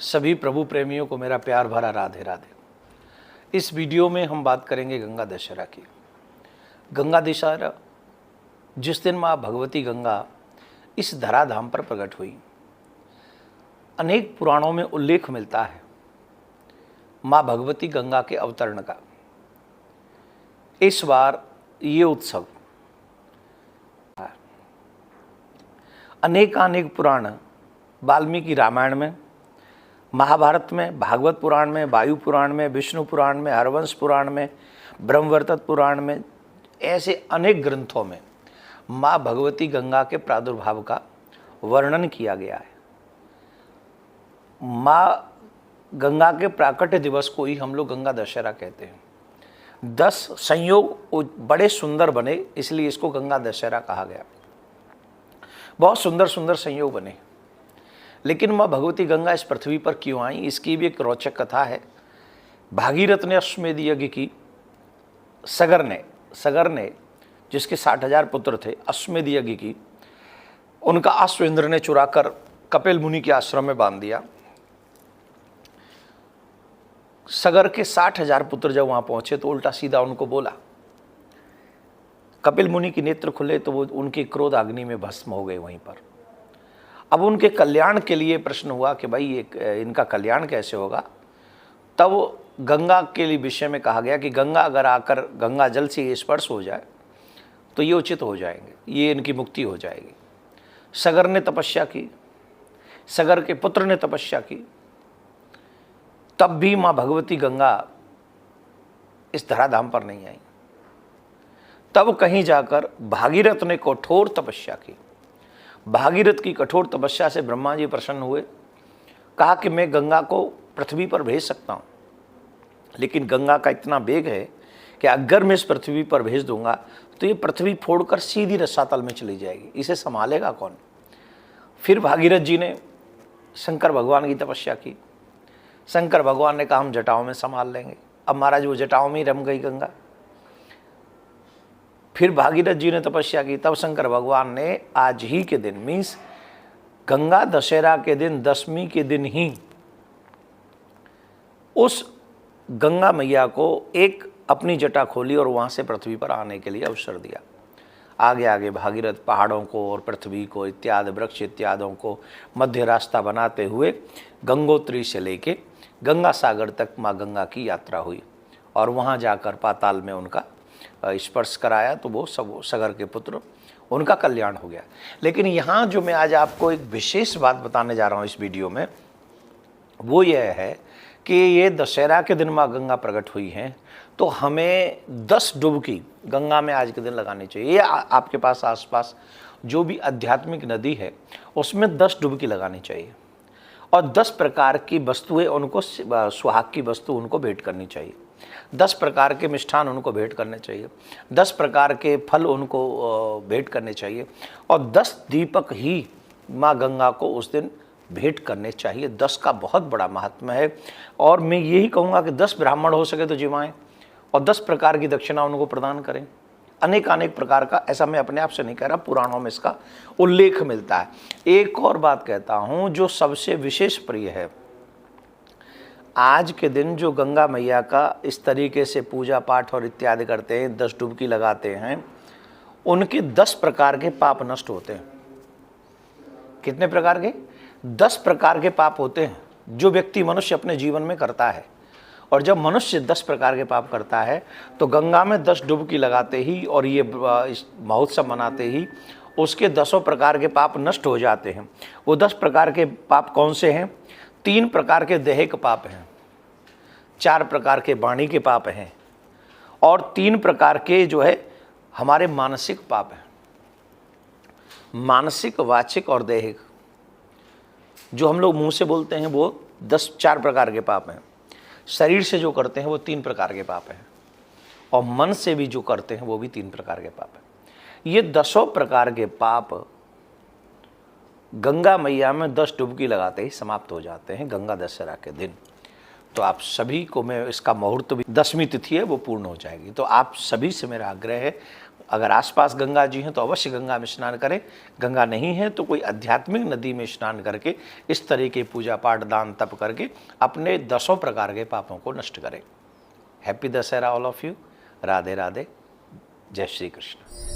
सभी प्रभु प्रेमियों को मेरा प्यार भरा राधे राधे। इस वीडियो में हम बात करेंगे गंगा दशहरा की। गंगा दशहरा जिस दिन माँ भगवती गंगा इस धराधाम पर प्रकट हुई, अनेक पुराणों में उल्लेख मिलता है माँ भगवती गंगा के अवतरण का। इस बार ये उत्सव अनेक पुराण वाल्मीकि रामायण में, महाभारत में, भागवत पुराण में, वायु पुराण में, विष्णु पुराण में, हरवंश पुराण में, ब्रह्मवर्तत पुराण में, ऐसे अनेक ग्रंथों में माँ भगवती गंगा के प्रादुर्भाव का वर्णन किया गया है। माँ गंगा के प्राकट्य दिवस को ही हम लोग गंगा दशहरा कहते हैं। 10 संयोग बड़े सुंदर बने, इसलिए इसको गंगा दशहरा कहा गया। बहुत सुंदर सुंदर संयोग बने, लेकिन माँ भगवती गंगा इस पृथ्वी पर क्यों आई, इसकी भी एक रोचक कथा है। भागीरथ ने अश्वमेध यज्ञ की। सगर ने जिसके 60,000 पुत्र थे, अश्वमेध यज्ञ की। उनका अश्व इंद्र ने चुराकर कपिल मुनि के आश्रम में बांध दिया। सगर के 60,000 पुत्र जब वहां पहुंचे तो उल्टा सीधा उनको बोला। कपिल मुनि के नेत्र खुले तो वो उनके क्रोध अग्नि में भस्म हो गए वहीं पर। अब उनके कल्याण के लिए प्रश्न हुआ कि भाई इनका कल्याण कैसे होगा। तब गंगा के लिए विषय में कहा गया कि गंगा अगर आकर गंगा जल से ये स्पर्श हो जाए तो ये उचित हो जाएंगे, ये इनकी मुक्ति हो जाएगी। सगर ने तपस्या की, सगर के पुत्र ने तपस्या की, तब भी माँ भगवती गंगा इस धराधाम पर नहीं आई। तब कहीं जाकर भागीरथ ने कठोर तपस्या की। भागीरथ की कठोर तपस्या से ब्रह्मा जी प्रसन्न हुए। कहा कि मैं गंगा को पृथ्वी पर भेज सकता हूँ, लेकिन गंगा का इतना वेग है कि अगर मैं इस पृथ्वी पर भेज दूंगा तो ये पृथ्वी फोड़कर सीधी रसातल में चली जाएगी, इसे संभालेगा कौन। फिर भागीरथ जी ने शंकर भगवान की तपस्या की। शंकर भगवान ने कहा हम जटाओं में संभाल लेंगे। अब महाराज वो जटाओं में ही रम गई गंगा। फिर भागीरथ जी ने तपस्या की। तब शंकर भगवान ने आज ही के दिन, मीन्स गंगा दशहरा के दिन, 10वीं के दिन ही उस गंगा मैया को एक अपनी जटा खोली और वहां से पृथ्वी पर आने के लिए अवसर दिया। आगे आगे भागीरथ पहाड़ों को और पृथ्वी को इत्यादि वृक्ष इत्यादों को मध्य रास्ता बनाते हुए गंगोत्री से लेके गंगा सागर तक माँ गंगा की यात्रा हुई और वहां जाकर पाताल में उनका स्पर्श कराया तो वो सब सगर के पुत्र, उनका कल्याण हो गया। लेकिन यहाँ जो मैं आज आपको एक विशेष बात बताने जा रहा हूँ इस वीडियो में, वो यह है कि ये दशहरा के दिन माँ गंगा प्रकट हुई हैं तो हमें 10 डुबकी गंगा में आज के दिन लगानी चाहिए। ये आपके पास आसपास जो भी आध्यात्मिक नदी है उसमें 10 डुबकी लगानी चाहिए और 10 प्रकार की वस्तुएं उनको, सुहाग की वस्तु उनको भेंट करनी चाहिए। 10 प्रकार के मिष्ठान उनको भेंट करने चाहिए, 10 प्रकार के फल उनको भेंट करने चाहिए और 10 दीपक ही माँ गंगा को उस दिन भेंट करने चाहिए। 10 का बहुत बड़ा महात्मा है और मैं यही कहूँगा कि 10 ब्राह्मण हो सके तो जिवाएं और 10 प्रकार की दक्षिणा उनको प्रदान करें। अनेक प्रकार का, ऐसा मैं अपने आप से नहीं कह रहा, पुराणों में इसका उल्लेख मिलता है। एक और बात कहता हूँ जो सबसे विशेष प्रिय है, आज के दिन जो गंगा मैया का इस तरीके से पूजा पाठ और इत्यादि करते हैं, 10 डुबकी लगाते हैं, उनके 10 प्रकार के पाप नष्ट होते हैं। कितने प्रकार के? 10 प्रकार के पाप होते हैं जो व्यक्ति मनुष्य अपने जीवन में करता है। और जब मनुष्य 10 प्रकार के पाप करता है तो गंगा में 10 डुबकी लगाते ही और ये इस महोत्सव मनाते ही उसके 10 प्रकार के पाप नष्ट हो जाते हैं। वो 10 प्रकार के पाप कौन से हैं? 3 प्रकार के दैहिक पाप हैं, 4 प्रकार के वाणी के पाप हैं और 3 प्रकार के जो है हमारे मानसिक पाप हैं। मानसिक, वाचिक और दैहिक, जो हम लोग मुंह से बोलते हैं वो 4 प्रकार के पाप हैं। शरीर से जो करते हैं वो 3 प्रकार के पाप हैं और मन से भी जो करते हैं वो भी 3 प्रकार के पाप हैं। ये 10 प्रकार के पाप गंगा मैया में 10 डुबकी लगाते ही समाप्त हो जाते हैं गंगा दशहरा के दिन। तो आप सभी को मैं, इसका मुहूर्त भी 10वीं तिथि है वो पूर्ण हो जाएगी, तो आप सभी से मेरा आग्रह है अगर आसपास गंगा जी हैं तो अवश्य गंगा में स्नान करें, गंगा नहीं है तो कोई आध्यात्मिक नदी में स्नान करके इस तरह के पूजा पाठ दान तप करके अपने 10 प्रकार के पापों को नष्ट करें। Happy Dussehra all of you. Radhe Radhe. जय श्री कृष्ण।